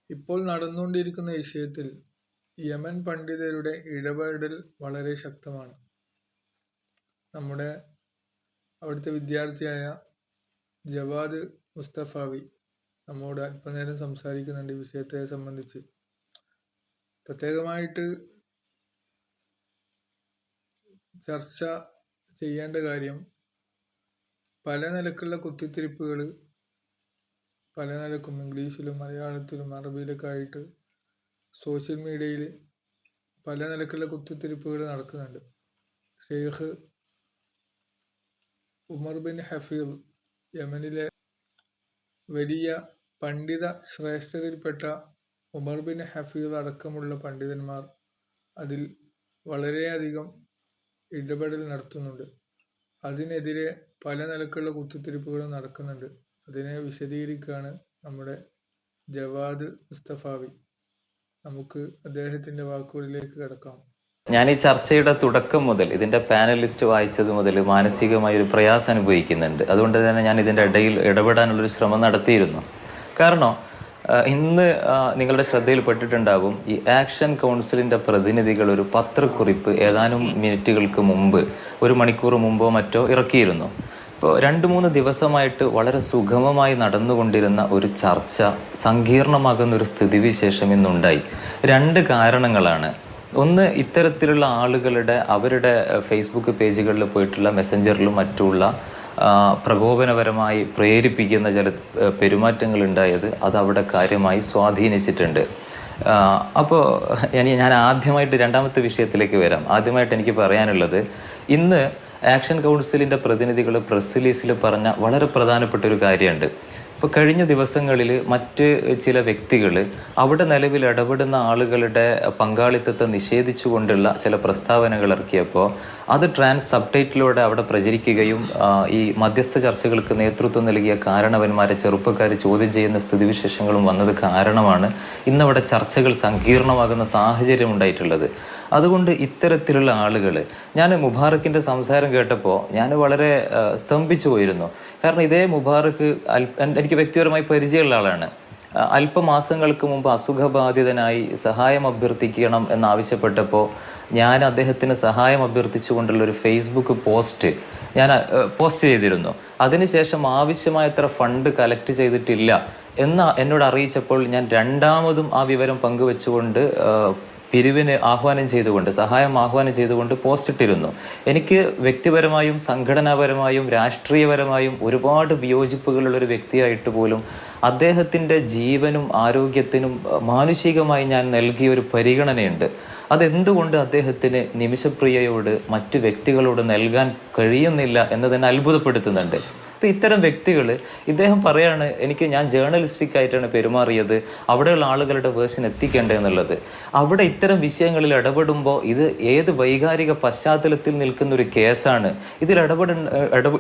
ഇപ്പോൾ നടന്നുകൊണ്ടിരിക്കുന്ന വിഷയത്തിൽ യമൻ പണ്ഡിതരുടെ ഇടപെടൽ വളരെ ശക്തമാണ്. നമ്മുടെ അവിടുത്തെ വിദ്യാർത്ഥിയായ ജവാദ് മുസ്തഫാവി നമ്മോട് അല്പനേരം സംസാരിക്കുന്നുണ്ട് ഈ വിഷയത്തെ സംബന്ധിച്ച്. പ്രത്യേകമായിട്ട് ചർച്ച ചെയ്യേണ്ട കാര്യം, പല നിലക്കുള്ള കുത്തിത്തിരിപ്പുകൾ പല നിലക്കും ഇംഗ്ലീഷിലും മലയാളത്തിലും അറബിയിലൊക്കെ ആയിട്ട് സോഷ്യൽ മീഡിയയിൽ പല നിലക്കുള്ള കുത്തിത്തിരിപ്പുകൾ നടക്കുന്നുണ്ട്. ഷെയ്ഖ് ഉമർ ബിൻ ഹഫീൽ, യമനിലെ വലിയ പണ്ഡിത ശ്രേഷ്ഠരിൽപ്പെട്ട ഉമർ ബിൻ ഹഫീൽ അടക്കമുള്ള പണ്ഡിതന്മാർ അതിൽ വളരെയധികം ഇടപെടൽ നടത്തുന്നുണ്ട്. അതിനെതിരെ പല നിലക്കുള്ള കുത്തിത്തിരിപ്പുകളും നടക്കുന്നുണ്ട്. അതിനെ വിശദീകരിക്കുകയാണ് നമ്മുടെ ജവാദ് മുസ്തഫാവി. നമുക്ക് അദ്ദേഹത്തിൻ്റെ വാക്കുകളിലേക്ക് കിടക്കാം. ഞാൻ ഈ ചർച്ചയുടെ തുടക്കം മുതൽ ഇതിൻ്റെ പാനലിസ്റ്റ് വായിച്ചത് മുതൽ മാനസികമായ ഒരു പ്രയാസം അനുഭവിക്കുന്നുണ്ട്. അതുകൊണ്ട് തന്നെ ഞാൻ ഇതിൻ്റെ ഇടയിൽ ഇടപെടാനുള്ളൊരു ശ്രമം നടത്തിയിരുന്നു. കാരണം ഇന്ന് നിങ്ങളുടെ ശ്രദ്ധയിൽപ്പെട്ടിട്ടുണ്ടാകും, ഈ ആക്ഷൻ കൗൺസിലിൻ്റെ പ്രതിനിധികൾ ഒരു പത്രക്കുറിപ്പ് ഏതാനും മിനിറ്റുകൾക്ക് മുമ്പ്, ഒരു മണിക്കൂർ മുമ്പോ മറ്റോ ഇറക്കിയിരുന്നു. ഇപ്പോൾ 2-3 ദിവസമായിട്ട് വളരെ സുഗമമായി നടന്നുകൊണ്ടിരുന്ന ഒരു ചർച്ച സങ്കീർണമാകുന്ന ഒരു സ്ഥിതിവിശേഷം ഇന്നുണ്ടായി. 2 കാരണങ്ങളാണ്. ഒന്ന്, ഇത്തരത്തിലുള്ള ആളുകളുടെ അവരുടെ ഫേസ്ബുക്ക് പേജുകളിൽ പോയിട്ടുള്ള മെസ്സഞ്ചറിലും മറ്റുള്ള പ്രകോപനപരമായി പ്രേരിപ്പിക്കുന്ന ചില പെരുമാറ്റങ്ങൾ ഉണ്ടായത് അത് അവിടെ കാര്യമായി സ്വാധീനിച്ചിട്ടുണ്ട്. അപ്പോൾ ഞാൻ ആദ്യമായിട്ട് രണ്ടാമത്തെ വിഷയത്തിലേക്ക് വരാം. ആദ്യമായിട്ട് എനിക്ക് പറയാനുള്ളത്, ഇന്ന് ആക്ഷൻ കൗൺസിലിൻ്റെ പ്രതിനിധികൾ പ്രസ് റിലീസിൽ പറഞ്ഞ വളരെ പ്രധാനപ്പെട്ട ഒരു കാര്യമുണ്ട്. ഇപ്പോൾ കഴിഞ്ഞ ദിവസങ്ങളിൽ മറ്റ് ചില വ്യക്തികൾ അവിടെ നിലവിൽ ഇടപെടുന്ന ആളുകളുടെ പങ്കാളിത്തത്തെ നിഷേധിച്ചുകൊണ്ടുള്ള ചില പ്രസ്താവനകൾ ഇറക്കിയപ്പോൾ അത് ട്രാൻസ് സബ്ടൈറ്റിലൂടെ അവിടെ പ്രചരിക്കുകയും ഈ മധ്യസ്ഥ ചർച്ചകൾക്ക് നേതൃത്വം നൽകിയ കാരണവന്മാരെ ചെറുപ്പക്കാർ ചോദ്യം ചെയ്യുന്ന സ്ഥിതിവിശേഷങ്ങളും വന്നത് കാരണമാണ് ഇന്നവിടെ ചർച്ചകൾ സങ്കീർണമാകുന്ന സാഹചര്യം ഉണ്ടായിട്ടുള്ളത്. അതുകൊണ്ട് ഇത്തരത്തിലുള്ള ആളുകൾ, ഞാൻ മുബാറക്കിൻ്റെ സംസാരം കേട്ടപ്പോൾ ഞാൻ വളരെ സ്തംഭിച്ചു പോയിരുന്നു. കാരണം ഇതേ മുബാറക്ക് എനിക്ക് വ്യക്തിപരമായി പരിചയമുള്ള ആളാണ്. അല്പമാസങ്ങൾക്ക് മുമ്പ് അസുഖബാധിതനായി സഹായം അഭ്യർത്ഥിക്കണം എന്നാവശ്യപ്പെട്ടപ്പോൾ ഞാൻ അദ്ദേഹത്തിന് സഹായം അഭ്യർത്ഥിച്ചുകൊണ്ടുള്ളൊരു ഫേസ്ബുക്ക് പോസ്റ്റ് ചെയ്തിരുന്നു. അതിനുശേഷം ആവശ്യമായത്ര ഫണ്ട് കളക്ട് ചെയ്തിട്ടില്ല എന്ന് എന്നോട് അറിയിച്ചപ്പോൾ ഞാൻ രണ്ടാമതും ആ വിവരം പങ്കുവെച്ചുകൊണ്ട് പിരിവിന് സഹായം ആഹ്വാനം ചെയ്തുകൊണ്ട് പോസ്റ്റ് ഇട്ടിരുന്നു. എനിക്ക് വ്യക്തിപരമായും സംഘടനാപരമായും രാഷ്ട്രീയപരമായും ഒരുപാട് വിയോജിപ്പുകളുള്ളൊരു വ്യക്തിയായിട്ട് പോലും അദ്ദേഹത്തിൻ്റെ ജീവനും ആരോഗ്യത്തിനും മാനുഷികമായി ഞാൻ നൽകിയ ഒരു പരിഗണനയുണ്ട്. അതെന്തുകൊണ്ട് അദ്ദേഹത്തിന് നിമിഷപ്രിയയോട് മറ്റു വ്യക്തികളോട് നൽകാൻ കഴിയുന്നില്ല എന്നതിനെ അത്ഭുതപ്പെടുത്തുന്നുണ്ട്. അപ്പോൾ ഇത്തരം വ്യക്തികൾ, ഇദ്ദേഹം പറയാണ്, ഞാൻ ജേർണലിസ്റ്റിക് ആയിട്ടാണ് പെരുമാറിയത്, അവിടെയുള്ള ആളുകളുടെ വേർഷൻ എത്തിക്കേണ്ടതെന്നുള്ളത്. അവിടെ ഇത്തരം ഇടപെടുമ്പോൾ ഇത് ഏത് വൈകാരിക പശ്ചാത്തലത്തിൽ നിൽക്കുന്ന ഒരു കേസാണ്.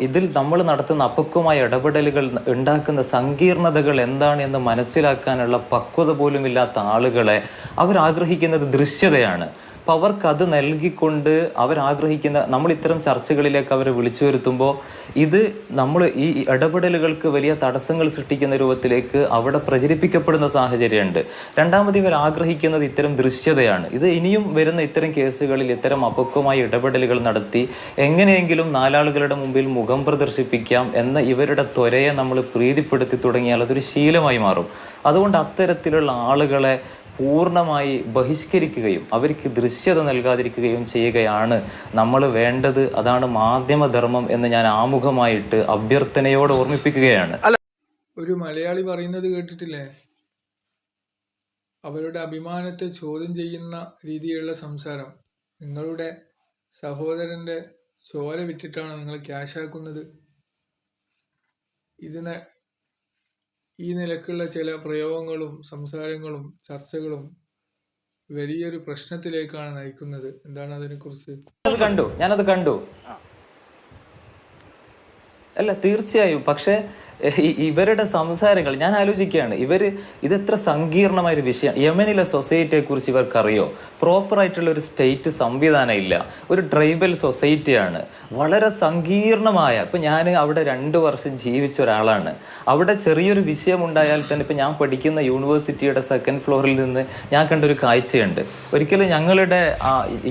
ഇതിൽ നമ്മൾ നടത്തുന്ന അപക്വമായ ഇടപെടലുകൾ ഉണ്ടാക്കുന്ന സങ്കീർണതകൾ എന്താണ് എന്ന് മനസ്സിലാക്കാനുള്ള പക്വത പോലും ഇല്ലാത്ത ആളുകളെ അവരാഗ്രഹിക്കുന്നത് ദൃശ്യതയാണ്. അപ്പോൾ അവർക്കത് നൽകിക്കൊണ്ട് അവരാഗ്രഹിക്കുന്ന, നമ്മൾ ഇത്തരം ചർച്ചകളിലേക്ക് അവരെ വിളിച്ചു വരുത്തുമ്പോൾ ഇത് നമ്മൾ ഈ ഇടപെടലുകൾക്ക് വലിയ തടസ്സങ്ങൾ സൃഷ്ടിക്കുന്ന രൂപത്തിലേക്ക് അവിടെ പ്രചരിപ്പിക്കപ്പെടുന്ന സാഹചര്യമുണ്ട്. രണ്ടാമത് ഇവർ ആഗ്രഹിക്കുന്നത് ഇത്തരം ദൃശ്യതയാണ്. ഇത് ഇനിയും വരുന്ന ഇത്തരം കേസുകളിൽ ഇത്തരം അപക്വമായ ഇടപെടലുകൾ നടത്തി എങ്ങനെയെങ്കിലും 4 ആളുകളുടെ മുമ്പിൽ മുഖം പ്രദർശിപ്പിക്കാം എന്ന ഇവരുടെ ത്വരയെ നമ്മൾ പ്രീതിപ്പെടുത്തി തുടങ്ങിയാൽ അതൊരു ശീലമായി മാറും. അതുകൊണ്ട് അത്തരത്തിലുള്ള ആളുകളെ പൂർണ്ണമായി ബഹിഷ്കരിക്കുകയും അവർക്ക് ദൃശ്യത നൽകാതിരിക്കുകയും ചെയ്യുകയാണ് നമ്മൾ വേണ്ടത്. അതാണ് മാധ്യമധർമ്മം എന്ന് ഞാൻ ആമുഖമായിട്ട് അഭ്യർത്ഥനയോട് ഓർമ്മിപ്പിക്കുകയാണ്. ഒരു മലയാളി പറയുന്നത് കേട്ടിട്ടില്ലേ? അവരുടെ അഭിമാനത്തെ ചോദ്യം ചെയ്യുന്ന രീതിയിലുള്ള സംസാരം. നിങ്ങളുടെ സഹോദരൻ്റെ ചോര വിറ്റിട്ടാണ് നിങ്ങൾ ക്യാഷ് ആക്കുന്നത്. ഈ നിലക്കുള്ള ചില പ്രയോഗങ്ങളും സംസാരങ്ങളും ചർച്ചകളും വലിയൊരു പ്രശ്നത്തിലേക്കാണ് നയിക്കുന്നത്. എന്താണ് അതിനെക്കുറിച്ച്? ഞാനത് കണ്ടു. അല്ല, തീർച്ചയായും. പക്ഷേ ഇവരുടെ സംസാരങ്ങൾ ഞാൻ ആലോചിക്കുകയാണ്, ഇതെത്ര സങ്കീർണമായൊരു വിഷയമാണ്. യമനിലെ സൊസൈറ്റിയെ കുറിച്ച് ഇവർക്കറിയോ? പ്രോപ്പറായിട്ടുള്ള ഒരു സ്റ്റേറ്റ് സംവിധാനം ഇല്ല, ഒരു ട്രൈബൽ സൊസൈറ്റിയാണ്, വളരെ സങ്കീർണമായ. ഇപ്പം ഞാൻ അവിടെ 2 വർഷം ജീവിച്ച ഒരാളാണ്. അവിടെ ചെറിയൊരു വിഷയം ഉണ്ടായാൽ തന്നെ ഇപ്പം ഞാൻ പഠിക്കുന്ന യൂണിവേഴ്സിറ്റിയുടെ 2nd ഫ്ലോറിൽ നിന്ന് ഞാൻ കണ്ടൊരു കാഴ്ചയുണ്ട്. ഒരിക്കലും ഞങ്ങളുടെ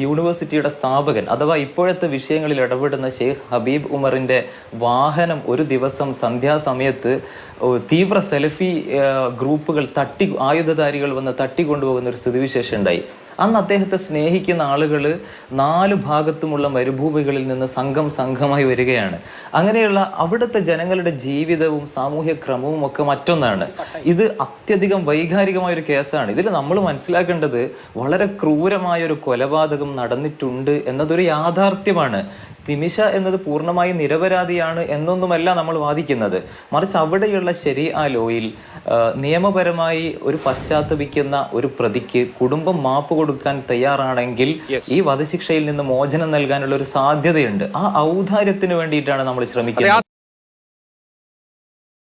യൂണിവേഴ്സിറ്റിയുടെ സ്ഥാപകൻ അഥവാ ഇപ്പോഴത്തെ വിഷയങ്ങളിൽ ഇടപെടുന്ന ഷെയ്ഖ് ഹബീബ് ഉമറിൻ്റെ വാഹനം ഒരു ദിവസം സന്ധ്യാസമയത്ത് തീവ്ര സെൽഫി ഗ്രൂപ്പുകൾ ആയുധധാരികൾ വന്ന് തട്ടിക്കൊണ്ടുപോകുന്ന ഒരു സ്ഥിതിവിശേഷം ഉണ്ടായി. അന്ന് അദ്ദേഹത്തെ സ്നേഹിക്കുന്ന ആളുകൾ 4 ഭാഗത്തുമുള്ള മരുഭൂമികളിൽ നിന്ന് സംഘമായി വരികയാണ്. അങ്ങനെയുള്ള അവിടുത്തെ ജനങ്ങളുടെ ജീവിതവും സാമൂഹ്യ ക്രമവും ഒക്കെ മറ്റൊന്നാണ്. ഇത് അത്യധികം വൈകാരികമായൊരു കേസാണ്. ഇതിൽ നമ്മൾ മനസ്സിലാക്കേണ്ടത് വളരെ ക്രൂരമായൊരു കൊലപാതകം നടന്നിട്ടുണ്ട് എന്നതൊരു യാഥാർത്ഥ്യമാണ്. തിമിഷ എന്നത് പൂർണ്ണമായി നിരപരാധിയാണ് എന്നൊന്നുമല്ല നമ്മൾ വാദിക്കുന്നത്. മറിച്ച് അവിടെയുള്ള ശരീഅ ലോയിൽ നിയമപരമായി ഒരു പശ്ചാത്തപിക്കുന്ന ഒരു പ്രതിക്ക് കുടുംബം മാപ്പ് കൊടുക്കാൻ തയ്യാറാണെങ്കിൽ ഈ വധശിക്ഷയിൽ നിന്ന് മോചനം നൽകാനുള്ള ഒരു സാധ്യതയുണ്ട്. ആ ഔദാര്യത്തിന് വേണ്ടിയിട്ടാണ് നമ്മൾ ശ്രമിക്കുന്നത്.